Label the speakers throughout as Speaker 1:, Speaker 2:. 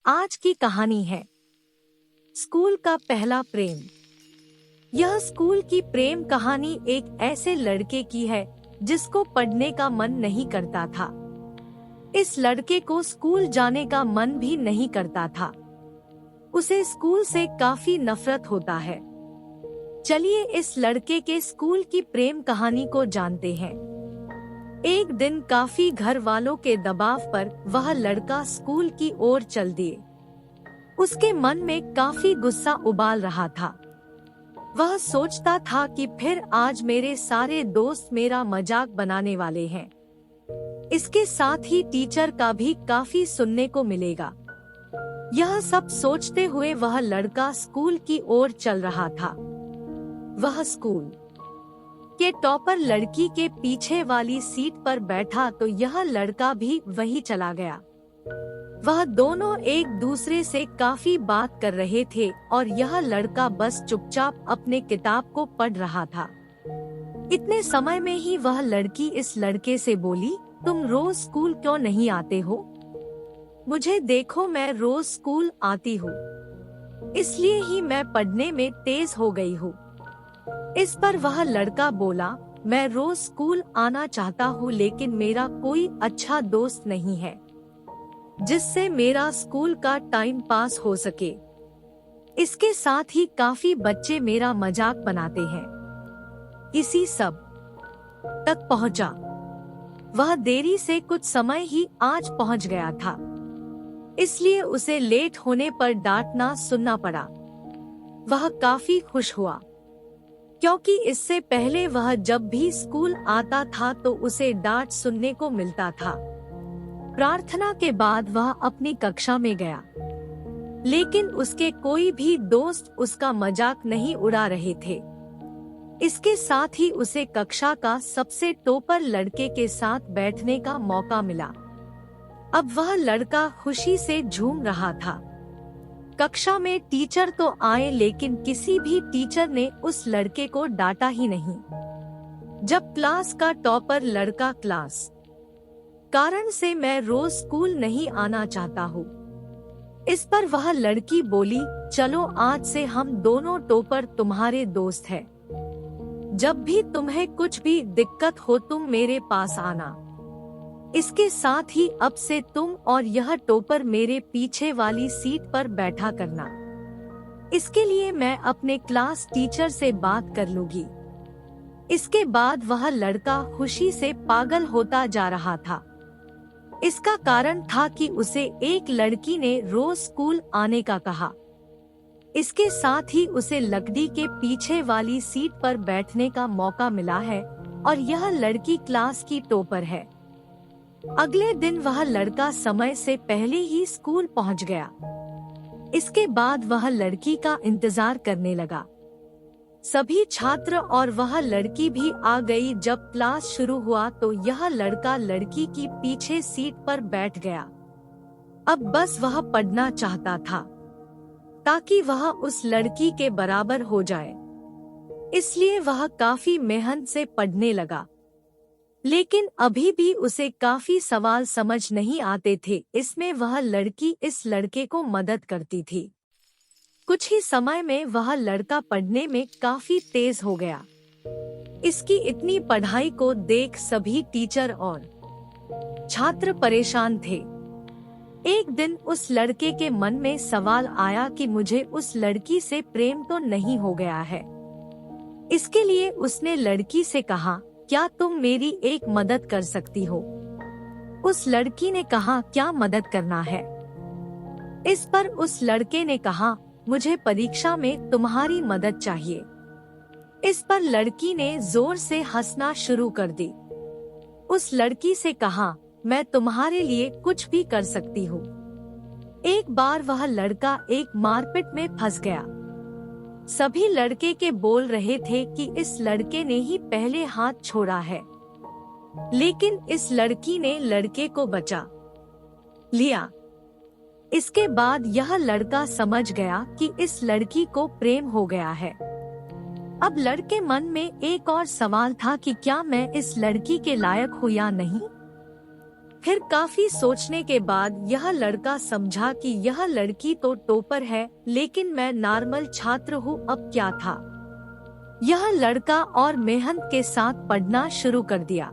Speaker 1: आज की कहानी है स्कूल का पहला प्रेम। यह स्कूल की प्रेम कहानी एक ऐसे लड़के की है जिसको पढ़ने का मन नहीं करता था। इस लड़के को स्कूल जाने का मन भी नहीं करता था। उसे स्कूल से काफी नफरत होता है। चलिए इस लड़के के स्कूल की प्रेम कहानी को जानते हैं। एक दिन काफी घर वालों के दबाव पर वह लड़का स्कूल की ओर चल दिए। उसके मन में काफी गुस्सा उबाल रहा था। वह सोचता था कि फिर आज मेरे सारे दोस्त मेरा मजाक बनाने वाले हैं। इसके साथ ही टीचर का भी काफी सुनने को मिलेगा। यह सब सोचते हुए वह लड़का स्कूल की ओर चल रहा था। वह स्कूल के टॉपर लड़की के पीछे वाली सीट पर बैठा तो यह लड़का भी वही चला गया। वह दोनों एक दूसरे से काफी बात कर रहे थे और यह लड़का बस चुपचाप अपने किताब को पढ़ रहा था। इतने समय में ही वह लड़की इस लड़के से बोली, तुम रोज स्कूल क्यों नहीं आते हो? मुझे देखो, मैं रोज स्कूल आती हूँ, इसलिए ही मैं पढ़ने में तेज हो गई हूँ। इस पर वह लड़का बोला, मैं रोज स्कूल आना चाहता हूँ लेकिन मेरा कोई अच्छा दोस्त नहीं है जिससे मेरा स्कूल का टाइम पास हो सके। इसके साथ ही काफी बच्चे मेरा मजाक बनाते हैं। इसी सब तक पहुंचा। वह देरी से कुछ समय ही आज पहुंच गया था, इसलिए उसे लेट होने पर डांटना सुनना पड़ा। वह काफी खुश हुआ क्योंकि इससे पहले वह जब भी स्कूल आता था तो उसे डांट सुनने को मिलता था। प्रार्थना के बाद वह अपनी कक्षा में गया, लेकिन उसके कोई भी दोस्त उसका मजाक नहीं उड़ा रहे थे। इसके साथ ही उसे कक्षा का सबसे टॉपर लड़के के साथ बैठने का मौका मिला। अब वह लड़का खुशी से झूम रहा था। कक्षा में टीचर तो आए लेकिन किसी भी टीचर ने उस लड़के को डांटा ही नहीं। जब क्लास का टॉपर लड़का क्लास कारण से मैं रोज स्कूल नहीं आना चाहता हूँ, इस पर वह लड़की बोली, चलो आज से हम दोनों टॉपर तुम्हारे दोस्त हैं। जब भी तुम्हें कुछ भी दिक्कत हो तुम मेरे पास आना। इसके साथ ही अब से तुम और यह टॉपर मेरे पीछे वाली सीट पर बैठा करना। इसके लिए मैं अपने क्लास टीचर से बात कर लूंगी। इसके बाद वह लड़का खुशी से पागल होता जा रहा था। इसका कारण था कि उसे एक लड़की ने रोज स्कूल आने का कहा। इसके साथ ही उसे लकड़ी के पीछे वाली सीट पर बैठने का मौका मिला है और यह लड़की क्लास की टॉपर है। अगले दिन वह लड़का समय से पहले ही स्कूल पहुंच गया। इसके बाद वह लड़की का इंतजार करने लगा। सभी छात्र और वह लड़की भी आ गई। जब क्लास शुरू हुआ तो यह लड़का लड़की की पीछे सीट पर बैठ गया। अब बस वह पढ़ना चाहता था ताकि वह उस लड़की के बराबर हो जाए, इसलिए वह काफी मेहनत से पढ़ने लगा। लेकिन अभी भी उसे काफी सवाल समझ नहीं आते थे। इसमें वह लड़की इस लड़के को मदद करती थी। कुछ ही समय में वह लड़का पढ़ने में काफी तेज हो गया। इसकी इतनी पढ़ाई को देख सभी टीचर और छात्र परेशान थे। एक दिन उस लड़के के मन में सवाल आया कि मुझे उस लड़की से प्रेम तो नहीं हो गया है। इसके लिए उसने लड़की से कहा, क्या तुम मेरी एक मदद कर सकती हो? उस लड़की ने कहा, क्या मदद करना है? इस पर उस लड़के ने कहा, मुझे परीक्षा में तुम्हारी मदद चाहिए। इस पर लड़की ने जोर से हंसना शुरू कर दी। उस लड़की से कहा, मैं तुम्हारे लिए कुछ भी कर सकती हूँ। एक बार वह लड़का एक मारपीट में फंस गया। सभी लड़के के बोल रहे थे कि इस लड़के ने ही पहले हाथ छोड़ा है, लेकिन इस लड़की ने लड़के को बचा लिया। इसके बाद यह लड़का समझ गया कि इस लड़की को प्रेम हो गया है। अब लड़के मन में एक और सवाल था कि क्या मैं इस लड़की के लायक हूँ या नहीं। फिर काफी सोचने के बाद यह लड़का समझा कि यह लड़की तो टॉपर है, लेकिन मैं नॉर्मल छात्र हूँ, अब क्या था। यह लड़का और मेहनत के साथ पढ़ना शुरू कर दिया।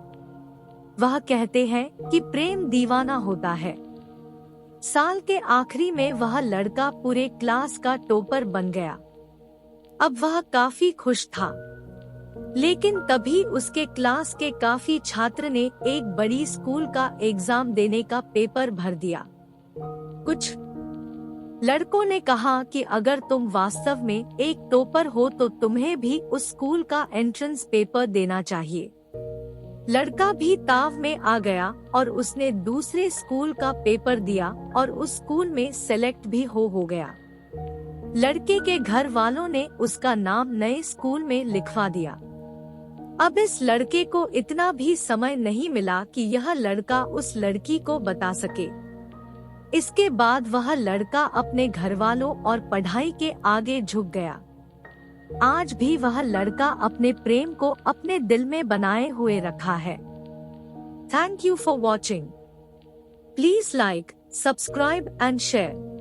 Speaker 1: वह कहते हैं कि प्रेम दीवाना होता है। साल के आखिरी में वह लड़का पूरे क्लास का टॉपर बन गया। अब वह काफी खुश था, लेकिन तभी उसके क्लास के काफी छात्र ने एक बड़ी स्कूल का एग्जाम देने का पेपर भर दिया। कुछ लड़कों ने कहा कि अगर तुम वास्तव में एक टॉपर हो तो तुम्हें भी उस स्कूल का एंट्रेंस पेपर देना चाहिए। लड़का भी ताव में आ गया और उसने दूसरे स्कूल का पेपर दिया और उस स्कूल में सेलेक्ट भी हो गया। लड़के के घर वालों ने उसका नाम नए स्कूल में लिखवा दिया। अब इस लड़के को इतना भी समय नहीं मिला कि यह लड़का उस लड़की को बता सके। इसके बाद वह लड़का अपने घर वालों और पढ़ाई के आगे झुक गया। आज भी वह लड़का अपने प्रेम को अपने दिल में बनाए हुए रखा है। Thank you for watching. Please like, subscribe and share.